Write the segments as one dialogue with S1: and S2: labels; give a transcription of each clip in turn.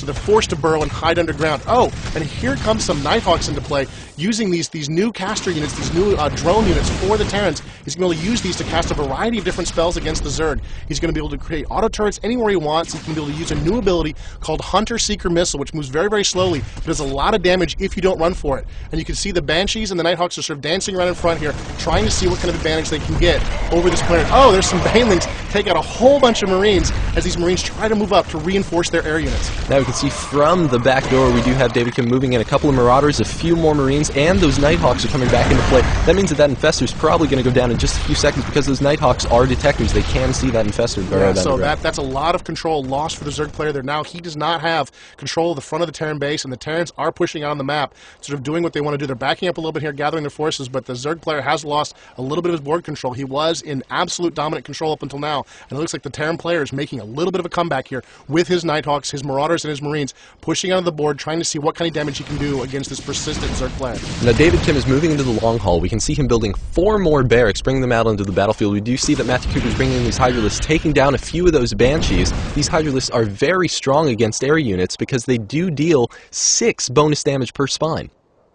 S1: so they're forced to burrow and hide underground. Oh, and here comes some Nighthawks into play, using these new caster units, these new drone units for the Terrans. He's going to be able to use these to cast a variety of different spells against the Zerg. He's going to be able to create auto turrets anywhere he wants. He's going to be able to use a new ability called Hunter-Seeker Missile, which moves very, very slowly, but does a lot of damage if you don't run for it. And you can see the Banshees and the Nighthawks are sort of dancing around in front here, trying to see what kind of advantage they can get over this planet. Oh, there's some Banelings take out a whole bunch of Marines as these Marines try to move up to reinforce their air units.
S2: Now we can see from the back door we do have David Kim moving in a couple of Marauders, a few more Marines, and those Nighthawks are coming back into play. That means that Infestor's probably going to go down in just a few seconds because those Nighthawks are detectors. They can see that Infestor burrow down
S1: so
S2: the ground.
S1: that's a lot of control lost for the Zerg player there. Now he does not have control of the front of the Terran base, and the Terrans are pushing out on the map, sort of doing what they want to do. They're backing up a little bit here, gathering their forces, but the Zerg player has lost a little bit of his board control. He was in absolute dominant control up until now, and it looks like the Terran player is making a little bit of a comeback here with his Nighthawks, his Marauders, and his Marines pushing out of the board, trying to see what kind of damage he can do against this persistent Zerg player.
S2: Now David Kim is moving into the long haul. We can see him building 4 more barracks, bringing them out onto the battlefield. We do see that Matthew Cooper is bringing in these Hydralisks, taking down a few of those Banshees. These Hydralisks are very strong against air units because they do deal 6 bonus damage per spine.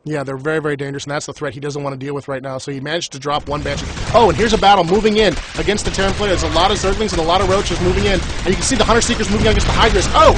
S1: Yeah, they're very, very dangerous, and that's the threat he doesn't want to deal with right now. So he managed to drop 1 Banshee. Oh, and here's a battle moving in against the Terran player. There's a lot of Zerglings and a lot of Roaches moving in, and you can see the Hunter-Seekers moving against the Hydras. Oh,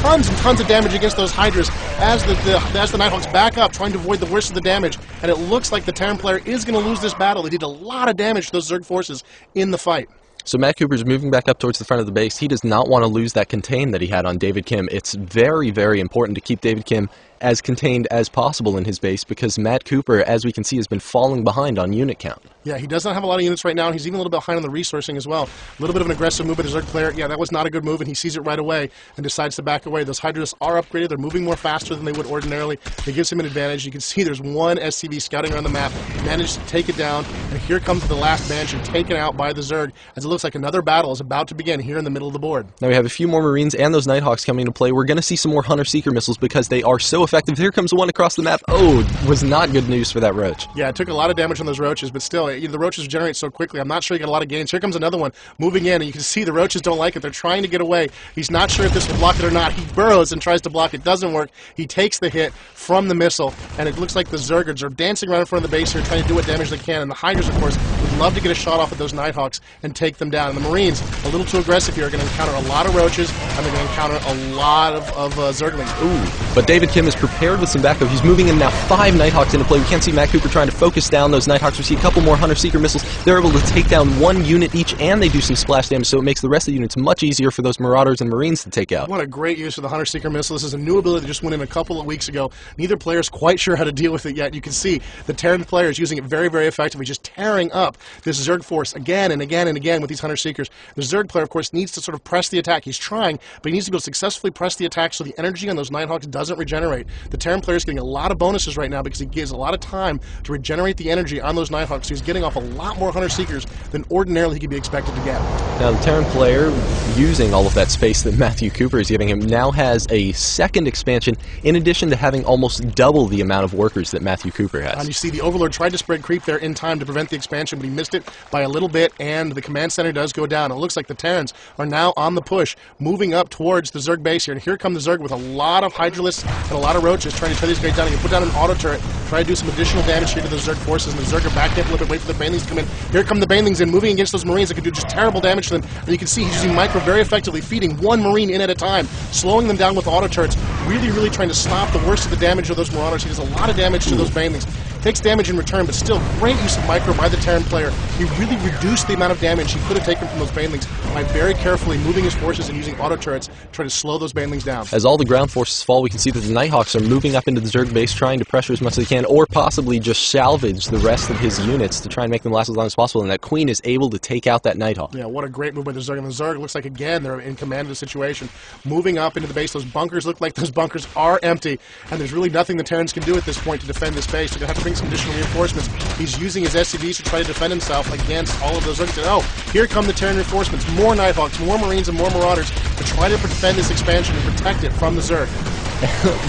S1: tons and tons of damage against those Hydras as the Nighthawks back up, trying to avoid the worst of the damage. And it looks like the Terran player is going to lose this battle. He did a lot of damage to those Zerg forces in the fight.
S2: So Matt Cooper's moving back up towards the front of the base. He does not want to lose that contain that he had on David Kim. It's very, very important to keep David Kim as contained as possible in his base because Matt Cooper, as we can see, has been falling behind on unit count.
S1: Yeah, he does not have a lot of units right now, and he's even a little bit behind on the resourcing as well. A little bit of an aggressive move by the Zerg player. Yeah, that was not a good move, and he sees it right away and decides to back away. Those Hydras are upgraded. They're moving more faster than they would ordinarily. It gives him an advantage. You can see there's 1 SCV scouting around the map. Managed to take it down, and here comes the last Banshee taken out by the Zerg as it looks like another battle is about to begin here in the middle of the board.
S2: Now we have a few more Marines and those Nighthawks coming into play. We're going to see some more Hunter-Seeker missiles because they are so effective. Here comes one across the map. Oh, was not good news for that Roach.
S1: Yeah, it took a lot of damage on those Roaches, but still, the Roaches generate so quickly. I'm not sure you get a lot of gains. Here comes another one moving in, and you can see the Roaches don't like it. They're trying to get away. He's not sure if this will block it or not. He burrows and tries to block it. Doesn't work. He takes the hit from the missile, and it looks like the Zergers are dancing around in front of the base here, trying to do what damage they can. And the Hydras, of course, would love to get a shot off at those Nighthawks and take them down. And the Marines, a little too aggressive here, are going to encounter a lot of Roaches, and they're going to encounter a lot of Zerglings.
S2: Ooh, but David Kim is prepared with some backup. He's moving in now 5 Nighthawks into play. We can't see Matt Cooper trying to focus down those Nighthawks. We see a couple more Hunter-Seeker missiles. They're able to take down 1 unit each, and they do some splash damage, so it makes the rest of the units much easier for those Marauders and Marines to take out.
S1: What a great use of the Hunter-Seeker missile. This is a new ability that just went in a couple of weeks ago. Neither player is quite sure how to deal with it yet. You can see the Terran player is using it very, very effectively, just tearing up this Zerg force again and again and again with these Hunter-Seekers. The Zerg player, of course, needs to sort of press the attack. He's trying, but he needs to be able to successfully press the attack so the energy on those Nighthawks doesn't regenerate. The Terran player is getting a lot of bonuses right now because he gives a lot of time to regenerate the energy on those Nighthawks. So he's getting off a lot more Hunter-Seekers than ordinarily he could be expected to get.
S2: Now the Terran player, using all of that space that Matthew Cooper is giving him, now has a second expansion in addition to having almost double the amount of workers that Matthew Cooper has.
S1: And you see the Overlord tried to spread creep there in time to prevent the expansion, but he missed it by a little bit, and the command center does go down. It looks like the Terrans are now on the push, moving up towards the Zerg base here. And here come the Zerg with a lot of Hydralisks and a lot of Roaches trying to tear these guys down. He can put down an auto turret, try to do some additional damage here to the Zerg forces, and the Zerg are backing up a little bit, wait for the Banelings to come in. Here come the Banelings in, moving against those Marines that can do just terrible damage to them. And you can see he's using Micro very effectively, feeding 1 Marine in at a time, slowing them down with auto turrets, really, really trying to stop the worst of the damage of those Marauders. He does a lot of damage to those Banelings. Takes damage in return, but still great use of Micro by the Terran player. He really reduced the amount of damage he could have taken from those Banelings by very carefully moving his forces and using auto turrets to try to slow those Banelings down.
S2: As all the ground forces fall, we can see that the Nighthawks are moving up into the Zerg base, trying to pressure as much as they can, or possibly just salvage the rest of his units to try and make them last as long as possible, and that Queen is able to take out that Nighthawk.
S1: Yeah, what a great move by the Zerg. And the Zerg looks like, again, they're in command of the situation. Moving up into the base, those bunkers look like those bunkers are empty, and there's really nothing the Terrans can do at this point to defend this base. They're going to have to bring some additional reinforcements. He's using his SCVs to try to defend himself against all of those Zerg. Oh, here come the Terran reinforcements. More Nighthawks, more Marines, and more Marauders to try to defend this expansion and protect it from the Zerg.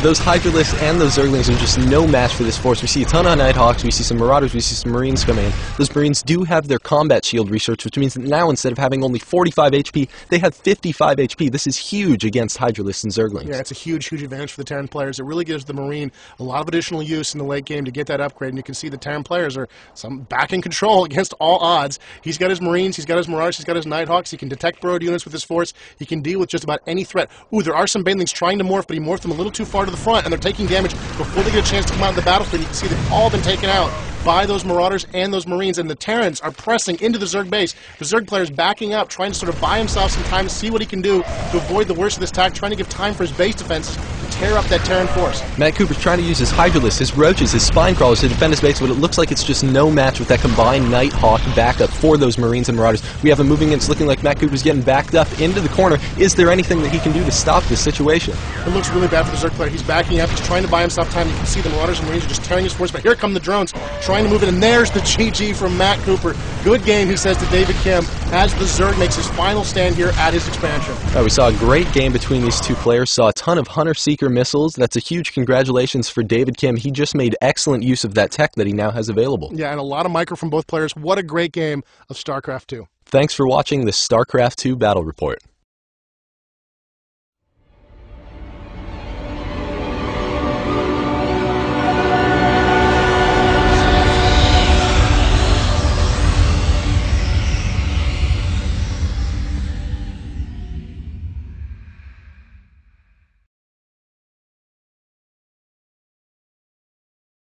S2: Those Hydralisks and those Zerglings are just no match for this force. We see a ton of Nighthawks, we see some Marauders, we see some Marines come in. Those Marines do have their combat shield research, which means that now instead of having only 45 HP, they have 55 HP. This is huge against Hydralisks and Zerglings.
S1: Yeah, it's a huge, huge advantage for the Terran players. It really gives the Marine a lot of additional use in the late game to get that upgrade, and you can see the Terran players are back in control against all odds. He's got his Marines, he's got his Marauders, he's got his Nighthawks, he can detect burrowed units with his force, he can deal with just about any threat. Ooh, there are some Banelings trying to morph, but he morphed them a little too far to the front, and they're taking damage before they get a chance to come out of the battlefield. You can see they've all been taken out by those Marauders and those Marines, and the Terrans are pressing into the Zerg base. The Zerg player's backing up, trying to sort of buy himself some time, see what he can do to avoid the worst of this attack, trying to give time for his base defenses to tear up that Terran force.
S2: Matt Cooper's trying to use his Hydralisks, his Roaches, his Spine Crawlers to defend his base, but it looks like it's just no match with that combined Nighthawk backup for those Marines and Marauders. We have him moving in. It's looking like Matt Cooper's getting backed up into the corner. Is there anything that he can do to stop this situation?
S1: It looks really bad for the Zerg player. He's backing up. He's trying to buy himself time. You can see the Marauders and Marines are just tearing his force, but here come the drones trying to move in, and there's the GG from Matt Cooper. Good game, he says to David Kim, as the Zerg makes his final stand here at his expansion.
S2: We saw a great game between these two players, saw a ton of Hunter-Seeker missiles. That's a huge congratulations for David Kim. He just made excellent use of that tech that he now has available.
S1: Yeah, and a lot of micro from both players. What a great game of StarCraft 2.
S2: Thanks for watching the StarCraft 2 Battle Report.